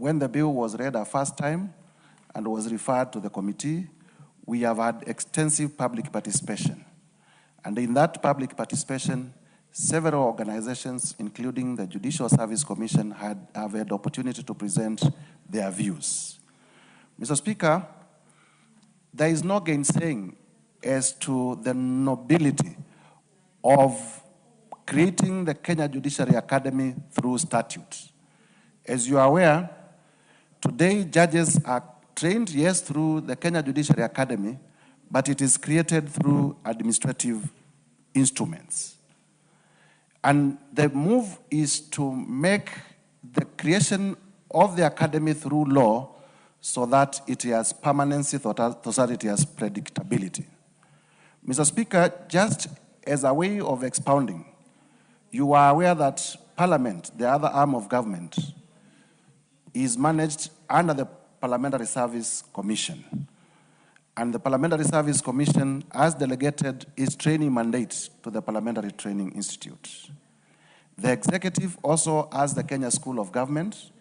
when the bill was read a first time and was referred to the committee, we have had extensive public participation. And in that public participation, several organizations, including the Judicial Service Commission, have had the opportunity to present their views. Mr. Speaker, there is no gainsaying as to the nobility of creating the Kenya Judiciary Academy through statute. As you are aware, today judges are trained, yes, through the Kenya Judiciary Academy, but it is created through administrative instruments. And the move is to make the creation of the academy through law so that it has permanency, so that it has predictability. Mr. Speaker, just as a way of expounding, you are aware that Parliament, the other arm of government, is managed under the Parliamentary Service Commission. And the Parliamentary Service Commission has delegated its training mandate to the Parliamentary Training Institute. The executive also has the Kenya School of Government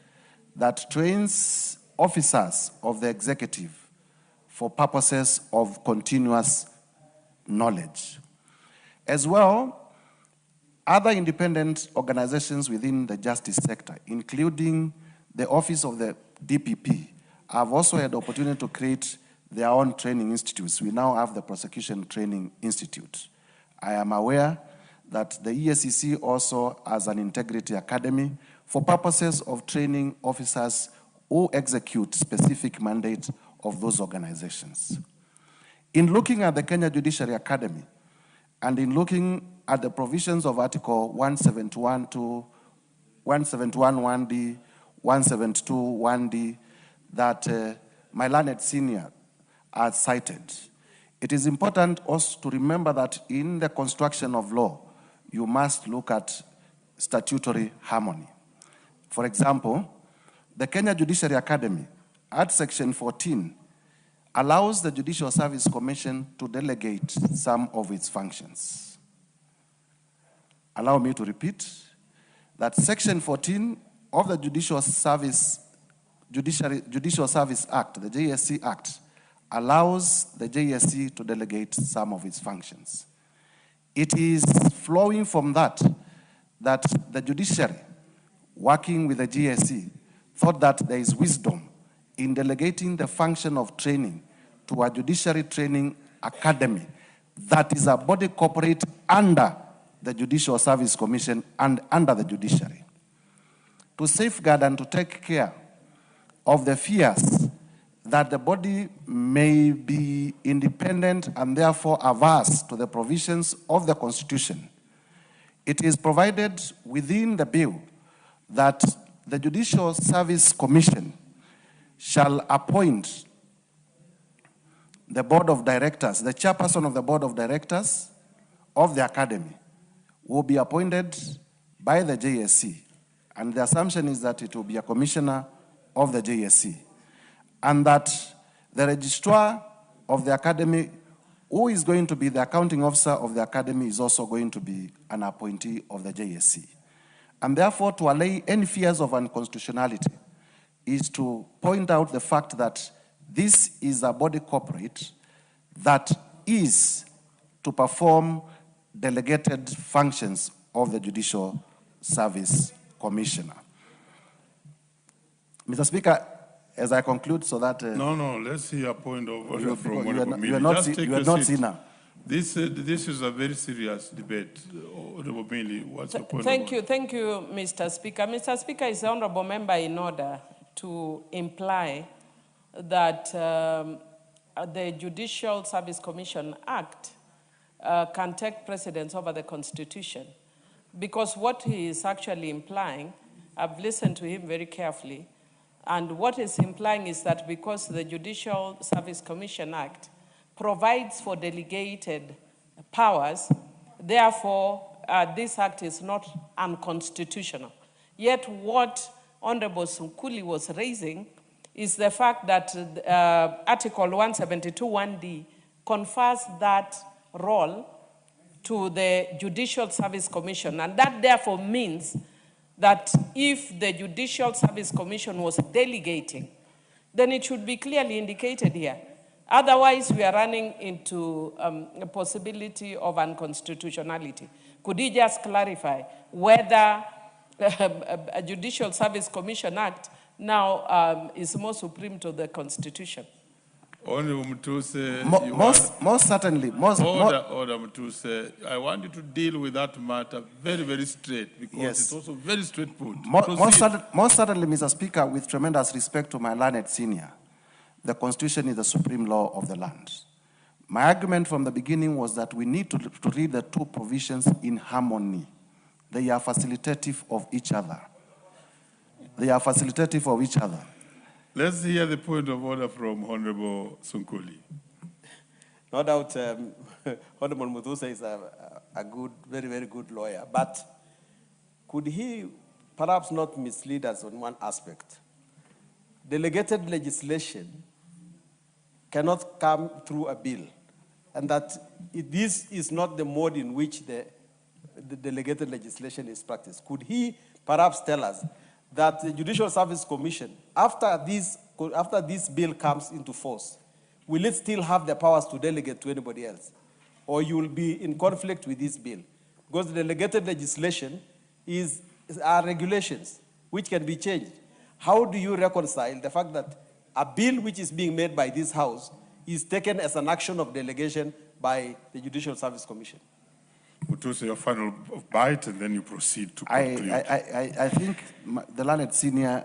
that trains officers of the executive for purposes of continuous knowledge. As well, other independent organizations within the justice sector, including the Office of the DPP, have also had the opportunity to create their own training institutes. We now have the Prosecution Training Institute. I am aware that the EACC also has an integrity academy for purposes of training officers who execute specific mandates of those organizations. In looking at the Kenya Judiciary Academy, and in looking at the provisions of Article 171(1)(d), 172(1)(d), that my learned senior has cited, it is important also to remember that in the construction of law, you must look at statutory harmony. For example, the Kenya Judiciary Academy, at Section 14, allows the Judicial Service Commission to delegate some of its functions. Allow me to repeat that Section 14 of the Judicial Service Act, the JSC Act, allows the JSC to delegate some of its functions. It is flowing from that the judiciary, working with the JSC, thought that there is wisdom in delegating the function of training to a judiciary training academy that is a body corporate under the Judicial Service Commission and under the judiciary, to safeguard and to take care of the fears that the body may be independent and therefore averse to the provisions of the Constitution. It is provided within the bill that the Judicial Service Commission shall appoint the board of directors, the chairperson of the board of directors of the academy will be appointed by the JSC. And the assumption is that it will be a commissioner of the JSC. And that the registrar of the academy, who is going to be the accounting officer of the academy, is also going to be an appointee of the JSC. And therefore, to allay any fears of unconstitutionality is to point out the fact that this is a body corporate that is to perform delegated functions of the Judicial Service Commissioner. Mr. Speaker, as I conclude, so that... No, let's hear a point of order from you are not senior. This is a very serious debate. Honorable Mwengi, what's your point? Thank you, Mr. Speaker. Mr. Speaker, is the honorable member in order to imply that the Judicial Service Commission Act can take precedence over the Constitution? Because what he is actually implying, I've listened to him very carefully, and what he's implying is that because the Judicial Service Commission Act provides for delegated powers, therefore this act is not unconstitutional. Yet what Honorable Sunkuli was raising is the fact that Article 172(1)(d) confers that role to the Judicial Service Commission, and that therefore means that if the Judicial Service Commission was delegating, then it should be clearly indicated here. Otherwise, we are running into a possibility of unconstitutionality. Could he just clarify whether a Judicial Service Commission Act now is more supreme to the Constitution? Honorable Mutuse, most certainly. Order, Mutuse. I want you to deal with that matter very, very straight, because Yes. it's also very straightforward. Most certainly, Mr. Speaker, with tremendous respect to my learned senior, the Constitution is the supreme law of the land. My argument from the beginning was that we need to read the two provisions in harmony. They are facilitative of each other. Let's hear the point of order from Honorable Sunkuli. No doubt, Honorable Mutuse is a good, very, very good lawyer. But could he perhaps not mislead us on one aspect? Delegated legislation cannot come through a bill, and that this is not the mode in which the delegated legislation is practiced. Could he perhaps tell us that the Judicial Service Commission, after this bill comes into force, will it still have the powers to delegate to anybody else? Or you will be in conflict with this bill? Because the delegated legislation are regulations which can be changed. How do you reconcile the fact that a bill which is being made by this House is taken as an action of delegation by the Judicial Service Commission? Mutuse, your final bite, and then you proceed to conclude. I think the learned senior,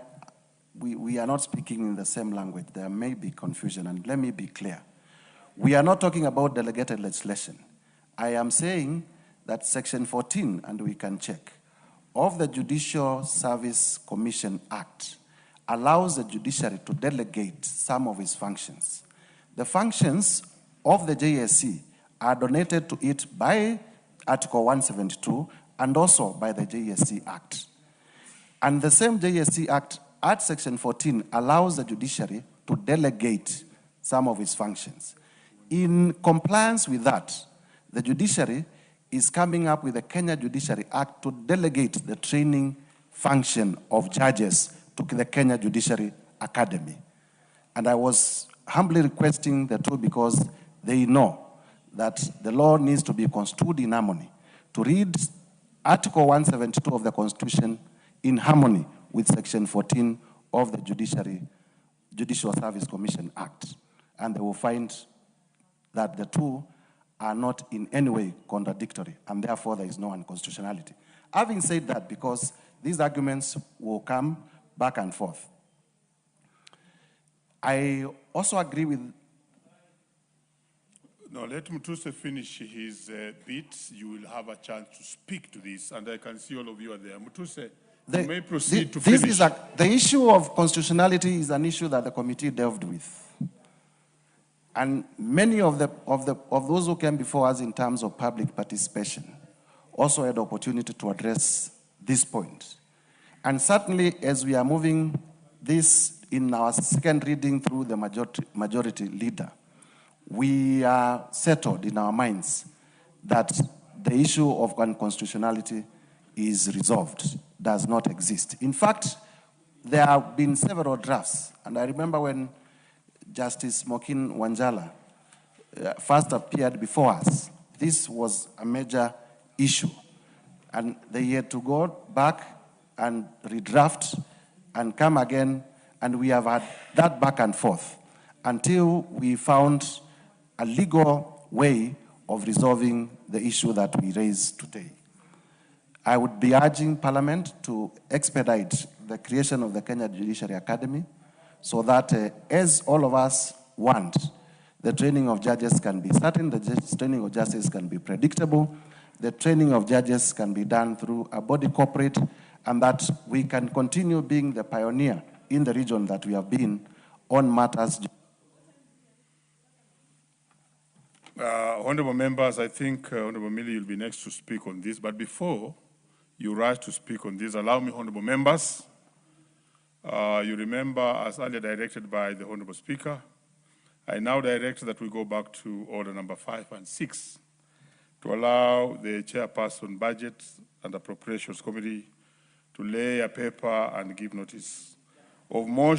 we are not speaking in the same language. There may be confusion, and let me be clear. We are not talking about delegated legislation. I am saying that Section 14, and we can check, of the Judicial Service Commission Act allows the judiciary to delegate some of its functions. The functions of the JSC are donated to it by Article 172 and also by the JSC Act. And the same JSC Act at Section 14 allows the judiciary to delegate some of its functions. In compliance with that, the judiciary is coming up with the Kenya Judiciary Act to delegate the training function of judges to the Kenya Judiciary Academy. And I was humbly requesting the two because they know that the law needs to be construed in harmony. To read Article 172 of the Constitution in harmony with Section 14 of the Judicial Service Commission Act. And they will find that the two are not in any way contradictory, and therefore there is no unconstitutionality. Having said that, because these arguments will come back and forth, I also agree with... No, let Mutuse finish his bit. You will have a chance to speak to this, and I can see all of you are there. Mutuse, you may proceed to finish. The issue of constitutionality is an issue that the committee delved with. And many of those who came before us in terms of public participation also had the opportunity to address this point. And certainly, as we are moving this in our second reading through the majority leader, we are settled in our minds that the issue of unconstitutionality is resolved, does not exist. In fact, there have been several drafts, and I remember when Justice Mokin Wanjala first appeared before us, this was a major issue, and they had to go back and redraft and come again, and we have had that back and forth until we found a legal way of resolving the issue that we raised today. I would be urging Parliament to expedite the creation of the Kenya Judiciary Academy so that as all of us want, the training of judges can be certain, the training of justice can be predictable, the training of judges can be done through a body corporate, and that we can continue being the pioneer in the region that we have been on matters. Honorable members, I think Honorable Millie, you'll be next to speak on this. But before you rush to speak on this, allow me, honorable members, you remember, as earlier directed by the Honorable Speaker, I now direct that we go back to order number 5 and 6 to allow the Chairperson Budget and Appropriations Committee to lay a paper and give notice of motion